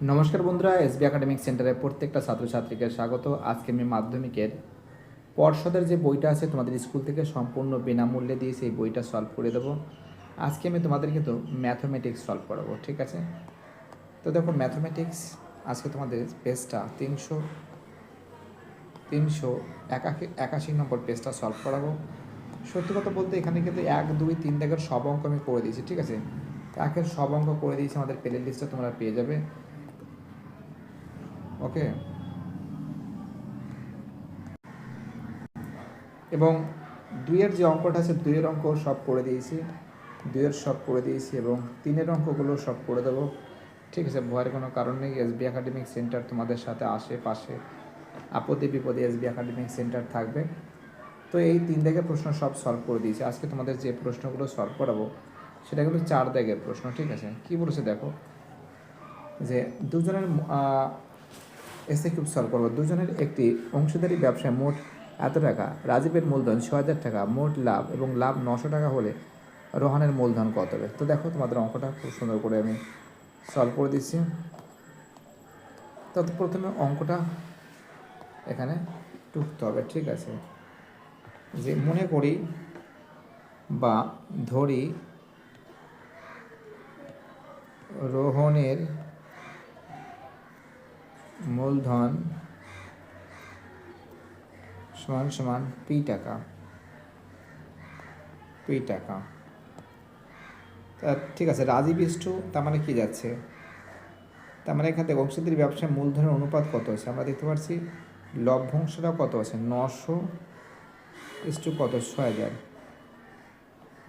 নমস্কার বন্ধুরা, SB academic সেন্টারে প্রত্যেকটা ছাত্রছাত্রীকে স্বাগত। আজকে আমি মাধ্যমিকের পর্ষদের যে বইটা আছে তোমাদের স্কুল থেকে সম্পূর্ণ বিনামূল্যে দিয়ে সেই বইটা সলভ করে দেবো। আজকে আমি তোমাদের কিন্তু ম্যাথমেটিক্স সলভ করাবো, ঠিক আছে? তো দেখো, ম্যাথমেটিক্স আজকে তোমাদের পেজটা তিনশো তিনশো একাশি নম্বর পেজটা সলভ করাবো। সত্যি কথা বলতে এখানে কিন্তু 1, 2, 3 দাগের সব অঙ্ক আমি করে দিয়েছি, ঠিক আছে? একের সব অঙ্ক করে দিয়েছি, আমাদের প্লে লিস্টে তোমরা পেয়ে যাবে। ওকে, এবং দুইয়ের যে অঙ্কটা আছে দুইয়ের অঙ্ক সব করে দিয়েছি, দুইয়ের সব করে দিয়েছি এবং তিনের অঙ্কগুলো সব করে দেবো, ঠিক আছে? ভয়ের কোনো কারণ নেই। এসবি একাডেমিক সেন্টার তোমাদের সাথে আশেপাশে আপদে বিপদে এসবি একাডেমিক সেন্টার থাকবে। তো এই 3 দাগের প্রশ্ন সব সলভ করে দিয়েছি। আজকে তোমাদের যে প্রশ্নগুলো সলভ করাবো সেটা কিন্তু 4 দাগের প্রশ্ন, ঠিক আছে? কী বলেছে দেখো, যে দুজনের এসে কিউব সলভ করবো। দুজনের একটি অংশীদারি ব্যবসায় মোট এত টাকা, রাজীবের মূলধন 6,000 টাকা, মোট লাভ এবং লাভ 900 টাকা হলে রোহানের মূলধন কত হবে? তো দেখো, তোমাদের অঙ্কটা খুব সুন্দর করে আমি সলভ করে দিচ্ছি। তো প্রথমে অঙ্কটা এখানে টুকতে হবে, ঠিক আছে? যে মনে করি বা ধরি রোহনের মূলধন সমান সমান পি টাকা, ঠিক আছে। রাজীব ইস্টু তার মানে কি যাচ্ছে, তার মানে এখান থেকে অংশীদারি ব্যবসায় মূলধনের অনুপাত কত আছে আমরা দেখতে পাচ্ছি। লভ্যাংশটা কত আছে, 900 ইস্টু কত, 6,000,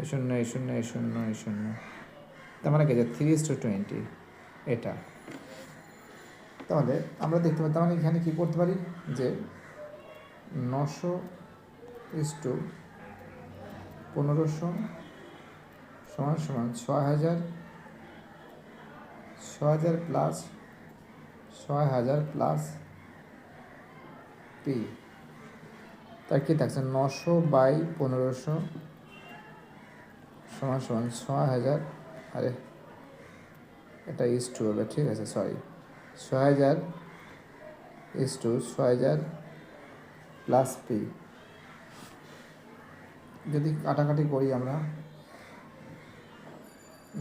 এই শূন্য এই শূন্য এই শূন্য এই শূন্য, তার মানে কি আছে 3:20 এটা। তাহলে আমরা দেখতে পাই, তার মানে এখানে কী করতে পারি যে 900 ইস্টু 1500 সমান সমান 6,000 প্লাস 6,000 প্লাস পি। তার কী থাকছে, 900/1500 সমান সমান 6,000, আরে এটা ইস্টু হবে, ঠিক আছে, সরি, 6,000 ইস্টু 6,000 প্লাস পি। যদি কাটাকাটি করি আমরা,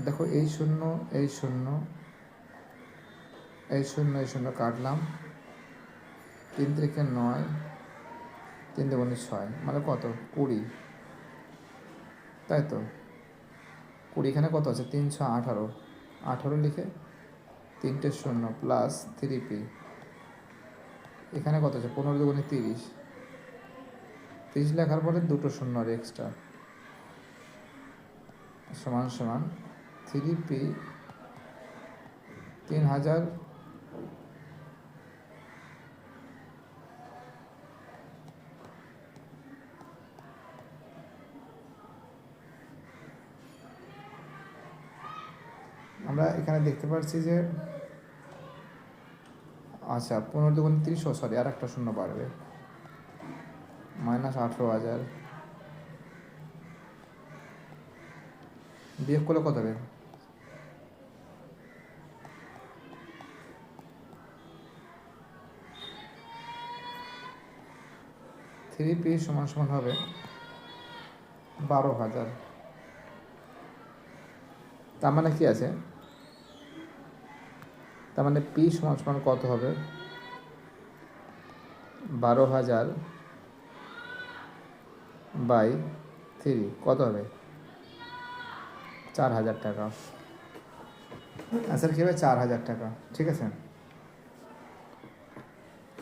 দেখো এই শূন্য এই শূন্য এই শূন্য এই শূন্য কাটলাম, 3 থেকে 9, 3 দুগুণে 6, মানে কত, 20, তাই তো? 20 এখানে কত আছে, 318, 18 লিখে 3টে শূন্য প্লাস 3p, এখানে কত আছে 15 দুগুণে 30, 30 লেখার পরে 2টো শূন্য আর এক্সট্রা সমান সমান 3p 3000। আমরা এখানে দেখতে পাচ্ছি যে আচ্ছা 15 দুগুণে 30, সরি আর একটা শূন্য বাড়বে, -18,000, বিয়োগ করলে কত হবে, 3p সমান সমান হবে 12,000। তার মানে কি আছে, তার মানে পি সমান সমান কত হবে, 12,000/3 কত হবে, 4,000 টাকা। অ্যান্সার কী হবে, 4,000 টাকা, ঠিক আছে?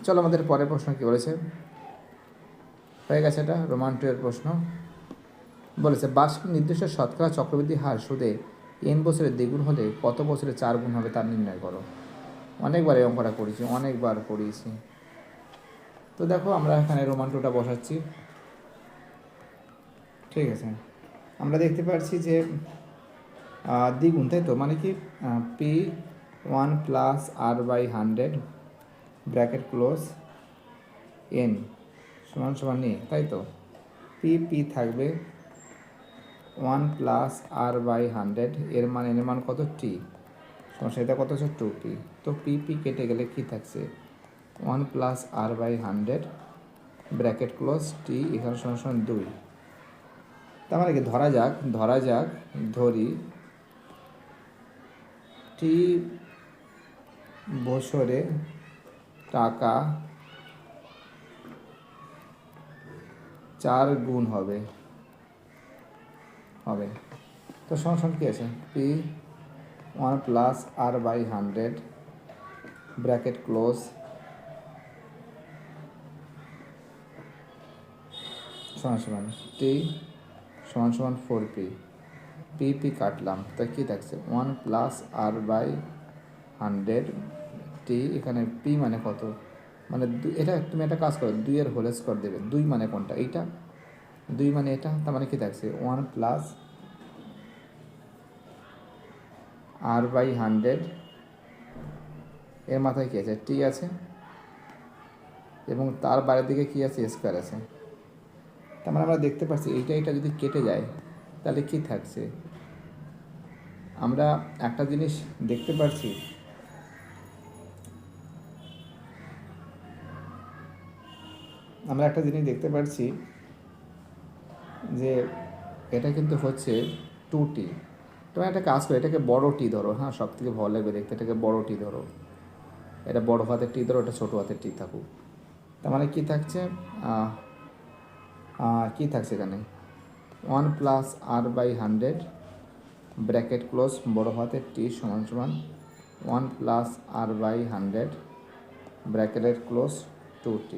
চলো আমাদের পরের প্রশ্ন কী বলেছে, হয়ে গেছে, এটা রোমান 2 এর প্রশ্ন। বলেছে বার্ষিক নির্দিষ্ট শতকরা চক্রবৃদ্ধি হার সুদে n বছরে দ্বিগুণ হলে কত বছরে 4 গুণ হবে তার নির্ণয় করো। অনেকবার এই অঙ্কটা করেছি, অনেকবার করিয়েছি। তো দেখো, আমরা এখানে রোমান 2টা বসাচ্ছি, ঠিক আছে? আমরা দেখতে পাচ্ছি যে দ্বিগুণ, তাই তো? মানে কি, p1 plus r/100 bracket close n সমান সমান নিয়ে, তাই তো? পি থাকবে 1 প্লাস r/100, এর মান, এর মান কত, t, সমস্যা এটা কত হচ্ছে 2p। তো পি কেটে গেলে কি থাকছে 1 plus R by 100 bracket close টি এখানে সমান সমান 2। তার মানে কি ধরা যাক ধরি টি বছরে টাকা 4 গুণ হবে তো সমান কি আছে P 1 plus R by 100 bracket close সমান টি সমান 4p। পি কাটলাম তো কি থাকছে 1 প্লাস আর বাই 100 টি এখানে পি মানে কত মানে এটা তুমি একটা কাজ করো 2 এর হোল স্কোয়ার দেবে 2 মানে কোনটা এইটা 2 মানে এটা তার মানে কি থাকছে 1 প্লাস আর বাই 100 এর মাথায় কী আছে টি আছে এবং তার বাইরের দিকে কী আছে স্কোয়ার আছে। তার মানে আমরা দেখতে পাচ্ছি এইটা যদি কেটে যায় তাহলে কি থাকছে আমরা একটা জিনিস দেখতে পাচ্ছি যে এটা কিন্তু হচ্ছে 2t। তোমার একটা কাজ করো এটাকে বড় টি ধরো, হ্যাঁ সব থেকে ভালো লাগবে দেখতে, এটাকে বড় টি ধরো, এটা বড় হাতের টি ধরো, এটা ছোটো হাতের টি থাকুক। তার মানে কী থাকছে এখানে 1 plus R by 100 bracket close বড় হাতের টি সমান 1 প্লাস আর বাই 100 ব্র্যাকেটের ক্লোজ 2t।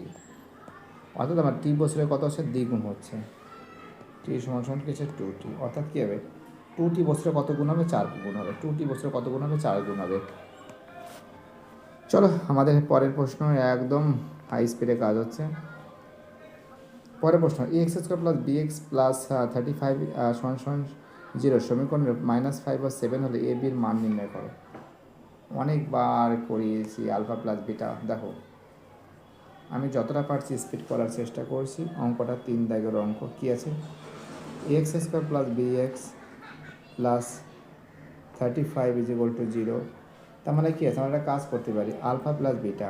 অর্থাৎ আমার টি বছরে কত হচ্ছে দ্বিগুণ হচ্ছে, টি সমান কি হচ্ছে 2t। অর্থাৎ কী হবে 2t বছরে কত গুণ হবে 4 গুণ হবে, 2t বছরে কত গুণ হবে 4 গুণ হবে। চলো আমাদের পরের প্রশ্ন একদম হাই স্পিডে কাজ হচ্ছে। পরের প্রশ্ন ax² প্লাস bx প্লাস 35 সমান 0 সমীকরণের -5 বা 7 হলে a bর মান নির্ণয় করো। অনেকবার করিয়েছি আলফা প্লাস বিটা। দেখো আমি যতটা পারছি স্পিড করার চেষ্টা করছি। অঙ্কটা 3 দাগের অঙ্ক কী আছে ax² প্লাস bx প্লাস 35 = 0। তার মানে কি আছে আমরা একটা কাজ করতে পারি আলফা প্লাস বিটা।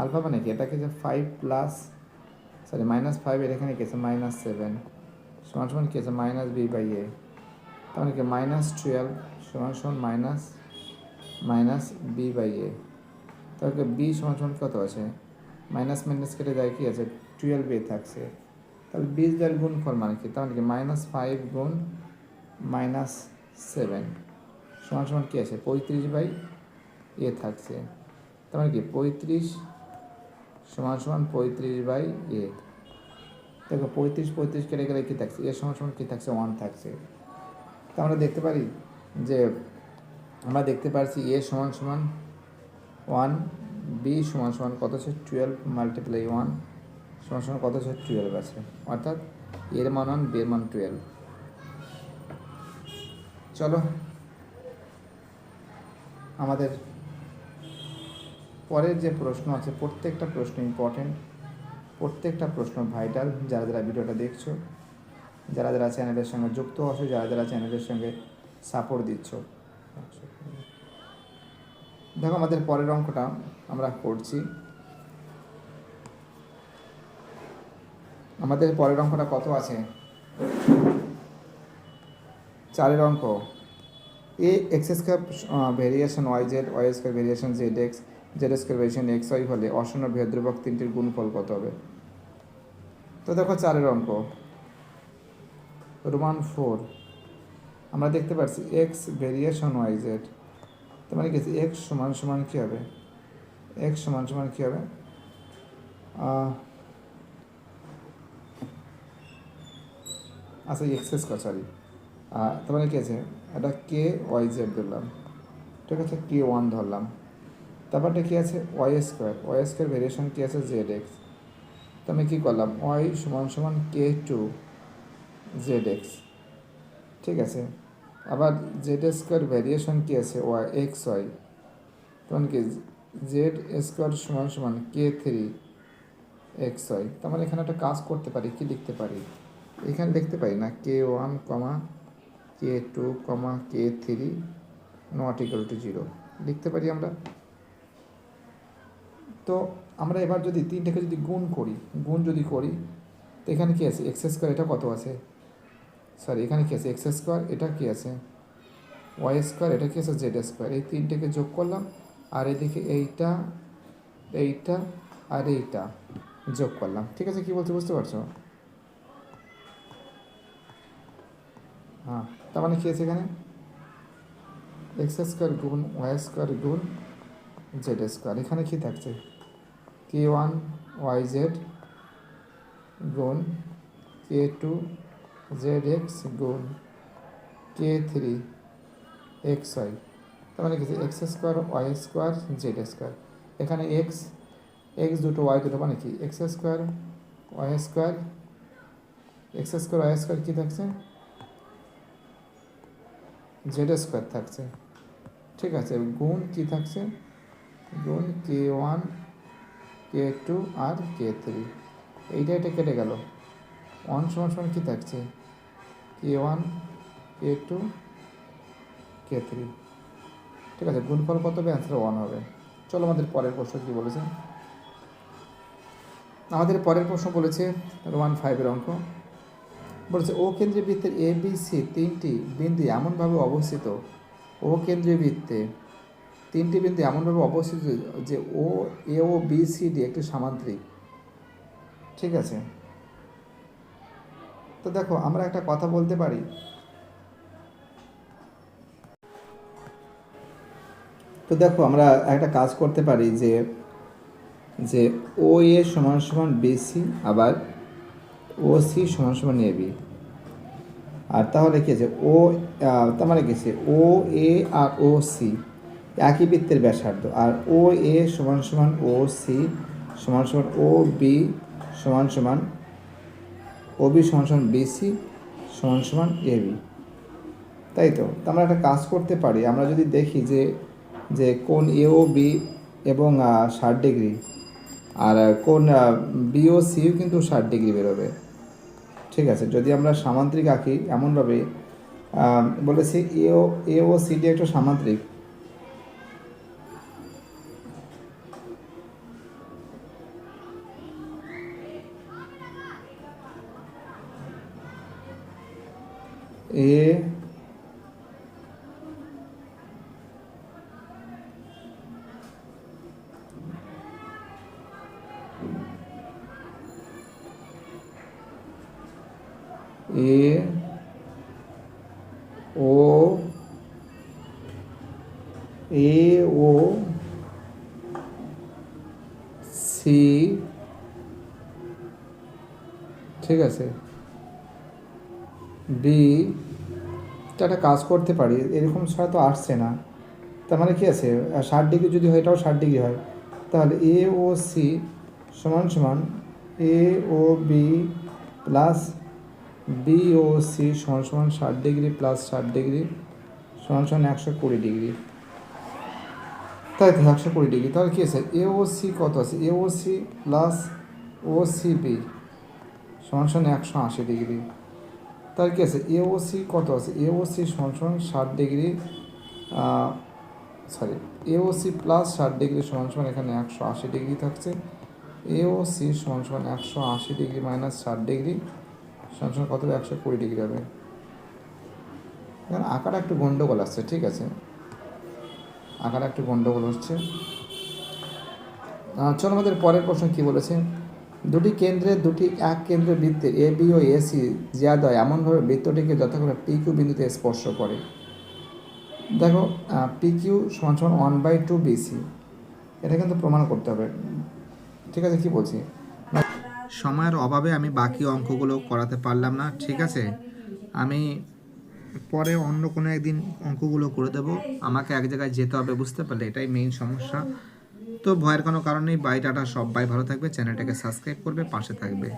আলফা মানে কি এটাকে যে 5 প্লাস -5 এর এখানে কি আছে -7 সমান কি আছে -b বাই a। তার মানে কি -12 সমান -b বাই a। তাহলে b সমান কত আছে মাইনাস কেটে যায় কি আছে 12 a থাকছে। তাহলে 20 দ্বারা গুণফল মানে কি তার মানে কি -5 গুণ -7 সমান কি আছে 35 বাই a থাকছে। তার মানে কি 35 সমান 35 বাই a। দেখো 35 কেটে গেলে কী থাকছে এ সমান কী থাকছে 1 থাকছে। তা আমরা দেখতে পারি যে আমরা দেখতে পারছি এ সমান 1, বি সমান কত আছে 12 মাল্টিপ্লাই 1 সমান কত আছে 12 আছে। অর্থাৎ এর মান 1 বির মান 12। চলো আমাদের পরের যে প্রশ্ন আছে প্রত্যেকটা প্রশ্ন ইম্পর্টেন্ট, প্রত্যেকটা প্রশ্ন ভাইটাল। যারা ভিডিওটা দেখছো, যারা চ্যানেলের সঙ্গে যুক্ত আছো, যারা চ্যানেলের সঙ্গে সাপোর্ট দিচ্ছ। দেখো আমাদের পরের অঙ্কটা আমরা করছি। আমাদের পরের অঙ্কটা কত আছে 4 অঙ্ক ax² variation yz, y² variation zx, z² variation xy হলে অশূন্য বৃহৎ ধ্রুবক তিনটির গুণফল কত হবে। তো দেখো 4 অঙ্ক রোমান 4 আমরা দেখতে পাচ্ছি x ভেরিয়েশন yz। তার মানে কি x সমান কী হবে x সমান কী হবে আচ্ছা x² তার মানে কী আছে এটা কে yz ধরলাম, ঠিক আছে k1 ধরলাম। তারপরটা কী আছে y² ভেরিয়েশন কী আছে zx। তো আমি কী করলাম y সমান k2 zx, ঠিক আছে। আবার z² ভ্যারিয়েশন কী আছে xy, তখন কি z² সমান k3 xy। তার মানে এখানে একটা কাজ করতে পারি, কি লিখতে পারি এখানে লিখতে পারি না k1, k2, k3 ≠ 0। লিখতে পারি আমরা। তো আমরা এবার যদি তিনটাকে যদি গুণ যদি করি, তো এখানে কী আছে এক্স স্কোয়ার, এটা কত আছে, সরি এখানে কী আছে এক্স স্কোয়ার, এটা কী আছে ওয়াই স্কোয়ার, এটা কী আছে জেড স্কোয়ার। এই তিনটাকে যোগ করলাম, আর এদিকে এইটা এইটা আর এইটা যোগ করলাম। ঠিক আছে, কী বলতে বুঝতে পারছো? হ্যাঁ, তার মানে কী আছে এখানে এক্স স্কোয়ার গুণ ওয়াই স্কোয়ার গুণ জেড স্কোয়ার। এখানে কী থাকছে k1 yz গুণ k2 zx গুণ k3 xy। তার মানে কি x square y square z square. এখানে এক্স দুটো ওয়াই দুটো, মানে কি এক্স স্কোয়ার ওয়াই স্কোয়ার কী থাকছে জেড স্কোয়ার থাকছে। ঠিক আছে, গুণ কী থাকছে গুণ k1 k2 আর k3। এটা কেটে গেল, 1 সমান কী থাকছে k1 k2 k3। ঠিক আছে, গুণফল কত হবে, অ্যান্সার 1 হবে। চলো আমাদের পরের প্রশ্ন কী বলেছে। আমাদের পরের প্রশ্ন বলেছে রোমান 5-এর অঙ্ক। বলেছে ও কেন্দ্রীয় বৃত্তের এ বি সি তিনটি বিন্দু এমনভাবে অবস্থিত, ও কেন্দ্রীয় বৃত্তে তিনটি বিন্দু এমনভাবে অবস্থিত যে ও এ ও বি সি ডি একটি সামান্তরিক। ঠিক আছে, তো দেখো আমরা একটা কথা বলতে পারি, তো দেখো আমরা একটা কাজ করতে পারি যে ও এ সমান সমান বিসি, আবার ও সি সমান সমান এ বি। আর তাহলে কি আছে ও, তার মানে কি আছে ও এ আর ও সি একই বৃত্তের ব্যাসার্ধ, আর ও এ সমান সমান ও সি সমান সমান ও বি সমান সমান ও বি সমান সমান বিসি সমান সমান এ বি, তাই তো। আমরা একটা কাজ করতে পারি, আমরা যদি দেখি যে কোণ এ ও বি এবং 60 ডিগ্রি, আর কোণ বি ও সিও কিন্তু 60 ডিগ্রি বেরোবে। ঠিক আছে, যদি আমরা সামান্তরিক আঁকি এমনভাবে, বলেছি এ ও সি ডি একটা সামান্তরিক। এ ও সি, ঠিক আছে বি, একটা কাজ করতে পারি, এরকম হয়তো আসছে না। তার মানে কি আছে 60 ডিগ্রি যদি হয়, এটাও 60 ডিগ্রি হয়, তাহলে এ ও সি সমান সমান এ ও বি প্লাস বি ও সি সমান সমান 60 ডিগ্রি প্লাস 60 ডিগ্রি সমান সমান 120 ডিগ্রি। তাই তো 120 ডিগ্রি। তাহলে কী আছে এ ও সি কত আছে, এ ও সি প্লাস ও সি বি সমান সমান 180 ডিগ্রি। তাহলে কী আছে এ ও সি কত আছে, এ ও সি সমান সমান 60 ডিগ্রি, সরি এ ও সি প্লাস 60 ডিগ্রি সমান সমান এখানে 180 ডিগ্রি থাকছে। এ ও সি সমান সমান 180 ডিগ্রি মাইনাস 60 ডিগ্রি সমান সমান কত হবে 120 ডিগ্রি হবে। এখানে আকার একটু গন্ডগোল আসছে। ঠিক আছে, আকার একটু গন্ডগোল হচ্ছে। চলো আমাদের পরের প্রশ্ন কী বলেছে, দুটি এক কেন্দ্রের বৃত্তে A B O A C জ্যাদয় এমনভাবে বৃত্তটিকে যথাক্রমে পি কিউ বিন্দুতে স্পর্শ করে। দেখো পি কিউ সমান সমান 1/2 বিসি, এটা কিন্তু প্রমাণ করতে হবে। ঠিক আছে, কি বলছি, সময়ের অভাবে আমি বাকি অঙ্কগুলো করাতে পারলাম না। ঠিক আছে, আমি পরে অন্য কোনো একদিন অঙ্কগুলো করে দেবো। আমাকে এক জায়গায় যেতে হবে, বুঝতে পারলে, এটাই মেইন সমস্যা। তো ভয়ের কোনো কারণ নেই। বাই টাটা, সবাই ভালো থাকবে, চ্যানেলটাকে সাবস্ক্রাইব করবে, পাশে থাকবে।